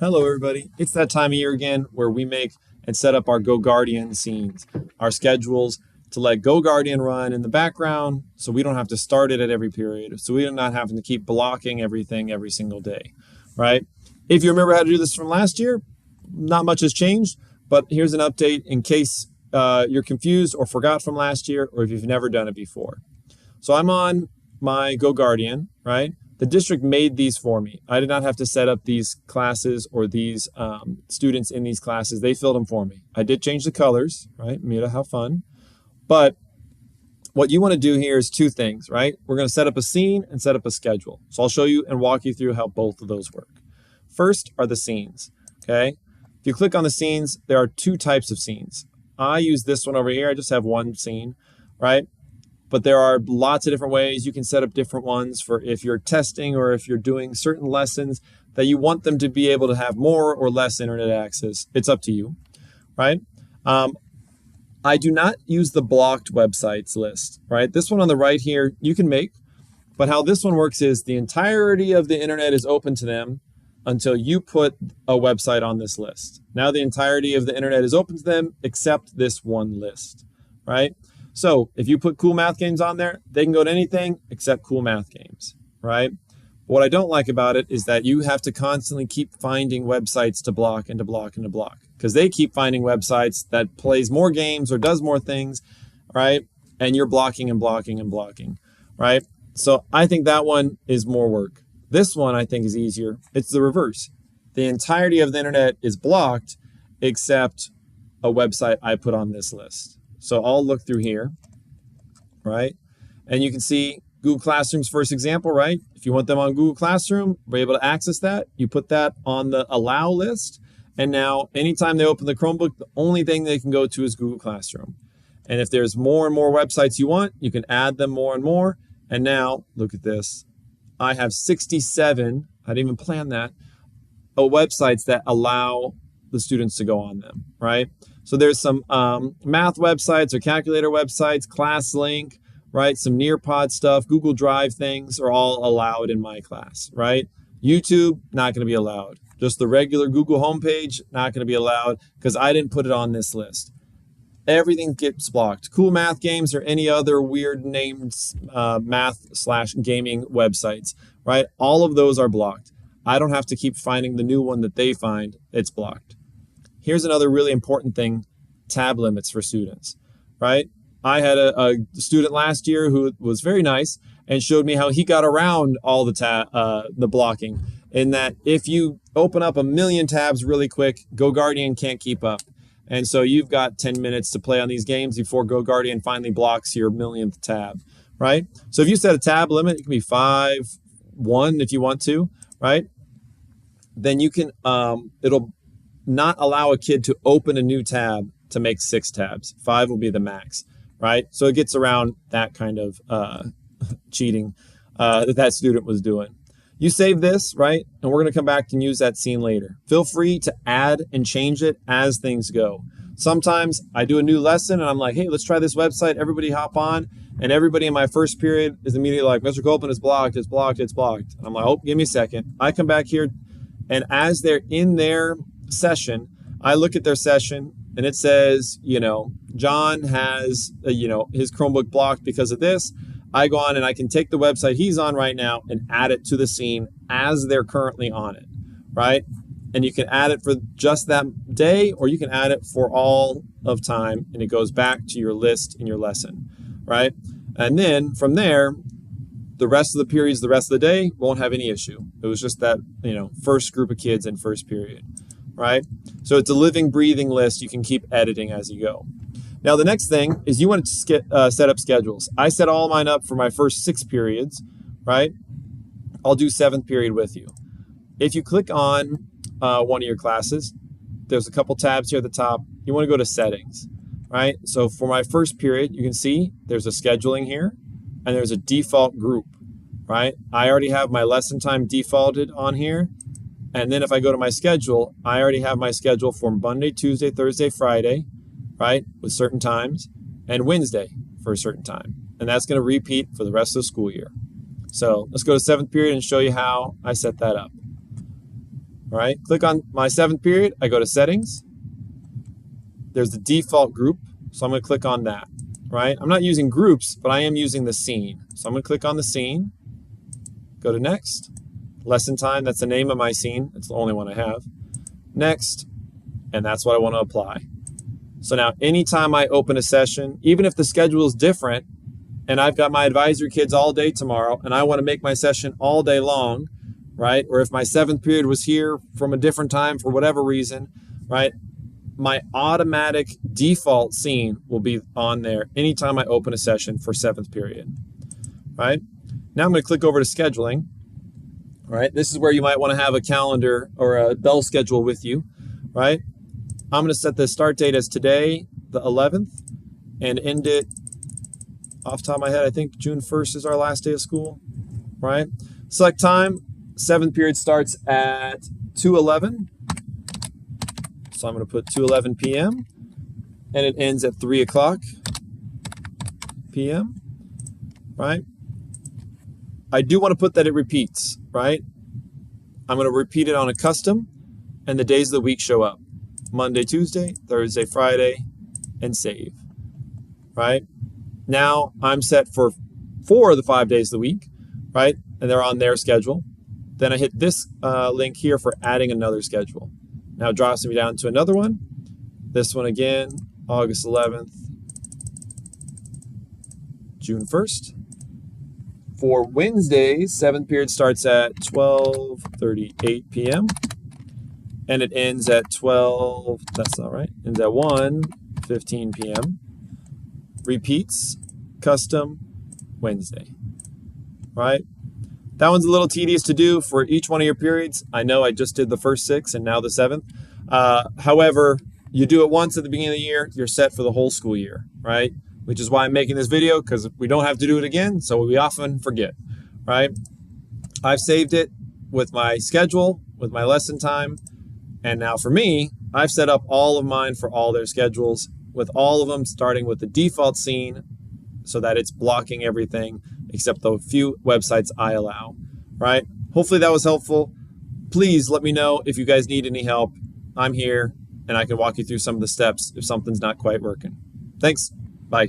Hello, everybody. It's that time of year again where we make and set up our GoGuardian scenes, our schedules to let GoGuardian run in the background so we don't have to start it at every period, so we're not having to keep blocking everything every single day, right? If you remember how to do this from last year, not much has changed, but here's an update in case you're confused or forgot from last year or if you've never done it before. So I'm on my GoGuardian, right? The district made these for me. I did not have to set up these classes or these students in these classes. They filled them for me. I did change the colors, right? Mira, how fun. But what you want to do here is two things, right? We're going to set up a scene and set up a schedule. So I'll show you and walk you through how both of those work. First are the scenes, okay? If you click on the scenes, there are two types of scenes. I use this one over here. I just have one scene, right? But there are lots of different ways you can set up different ones for if you're testing or if you're doing certain lessons that you want them to be able to have more or less internet access. It's up to you, right? I do not use the blocked websites list, right? This one on the right here, you can make, but how this one works is the entirety of the internet is open to them until you put a website on this list. Now the entirety of the internet is open to them except this one list, right? So if you put cool math games on there, they can go to anything except cool math games, right? What I don't like about it is that you have to constantly keep finding websites to block and to block and to block because they keep finding websites that plays more games or does more things, right? And you're blocking and blocking and blocking, right? So I think that one is more work. This one I think is easier. It's the reverse. The entirety of the internet is blocked except a website I put on this list. So I'll look through here, right? And you can see Google Classroom's first example, right? If you want them on Google Classroom, we're able to access that. You put that on the allow list. And now anytime they open the Chromebook, the only thing they can go to is Google Classroom. And if there's more and more websites you want, you can add them more and more. And now look at this. I have 67, I didn't even plan that, websites that allow the students to go on them, right? So there's some math websites or calculator websites, ClassLink, right? Some Nearpod stuff, Google Drive things are all allowed in my class, right? YouTube, not going to be allowed. Just the regular Google homepage, not going to be allowed because I didn't put it on this list. Everything gets blocked. Cool math games or any other weird named math/gaming websites, right? All of those are blocked. I don't have to keep finding the new one that they find. It's blocked. Here's another really important thing, tab limits for students, right? I had a student last year who was very nice and showed me how he got around all the blocking in that if you open up a million tabs really quick, GoGuardian can't keep up. And so you've got 10 minutes to play on these games before GoGuardian finally blocks your millionth tab, right? So if you set a tab limit, it can be 5, 1 if you want to, right? Then you can, it'll not allow a kid to open a new tab to make 6 tabs. 5 will be the max, right? So it gets around that kind of cheating that student was doing. You save this, right? And we're going to come back and use that scene later. Feel free to add and change it as things go. Sometimes I do a new lesson and I'm like, hey, let's try this website. Everybody hop on. And everybody in my first period is immediately like, Mr. Copeland, it's blocked, it's blocked, it's blocked. And I'm like, oh, give me a second. I come back here and as they're in their session, I look at their session and it says, John has, his Chromebook blocked because of this. I go on and I can take the website he's on right now and add it to the scene as they're currently on it, right? And you can add it for just that day or you can add it for all of time and it goes back to your list in your lesson, right? And then from there, the rest of the periods, the rest of the day won't have any issue. It was just that, first group of kids in first period, right? So it's a living, breathing list. You can keep editing as you go. Now, the next thing is you want to set up schedules. I set all mine up for my first 6 periods, right? I'll do 7th period with you. If you click on one of your classes, there's a couple tabs here at the top. You want to go to settings, right? So for my first period, you can see there's a scheduling here and there's a default group, right? I already have my lesson time defaulted on here. And then if I go to my schedule, I already have my schedule for Monday, Tuesday, Thursday, Friday, right, with certain times, and Wednesday for a certain time. And that's going to repeat for the rest of the school year. So let's go to 7th period and show you how I set that up. All right, click on my 7th period. I go to settings. There's the default group. So I'm going to click on that, right? I'm not using groups, but I am using the scene. So I'm going to click on the scene, go to next. Lesson time, that's the name of my scene. It's the only one I have. Next, and that's what I want to apply. So now anytime I open a session, even if the schedule is different, and I've got my advisory kids all day tomorrow, and I want to make my session all day long, right? Or if my 7th period was here from a different time for whatever reason, right? My automatic default scene will be on there anytime I open a session for 7th period, right? Now I'm going to click over to scheduling, right? This is where you might want to have a calendar or a bell schedule with you, right? I'm going to set the start date as today, the 11th, and end it off the top of my head. I think June 1st is our last day of school, right? Select time. 7th period starts at 2:11. So I'm going to put 2:11 p.m. and it ends at 3 o'clock p.m., right? I do want to put that it repeats, right? I'm going to repeat it on a custom, and the days of the week show up. Monday, Tuesday, Thursday, Friday, and save, right? Now I'm set for 4 of the 5 days of the week, right? And they're on their schedule. Then I hit this link here for adding another schedule. Now it drops me down to another one. This one again, August 11th, June 1st. For Wednesdays, 7th period starts at 12:38 p.m. and it ends at 12, that's not right, ends at 1:15 p.m. Repeats, custom, Wednesday, right? That one's a little tedious to do for each one of your periods. I know I just did the first 6 and now the 7th. However, you do it once at the beginning of the year, you're set for the whole school year, right? Which is why I'm making this video, because we don't have to do it again, so we often forget, right? I've saved it with my schedule, with my lesson time, and now for me, I've set up all of mine for all their schedules, with all of them starting with the default scene so that it's blocking everything except the few websites I allow, right? Hopefully that was helpful. Please let me know if you guys need any help. I'm here and I can walk you through some of the steps if something's not quite working. Thanks. Bye.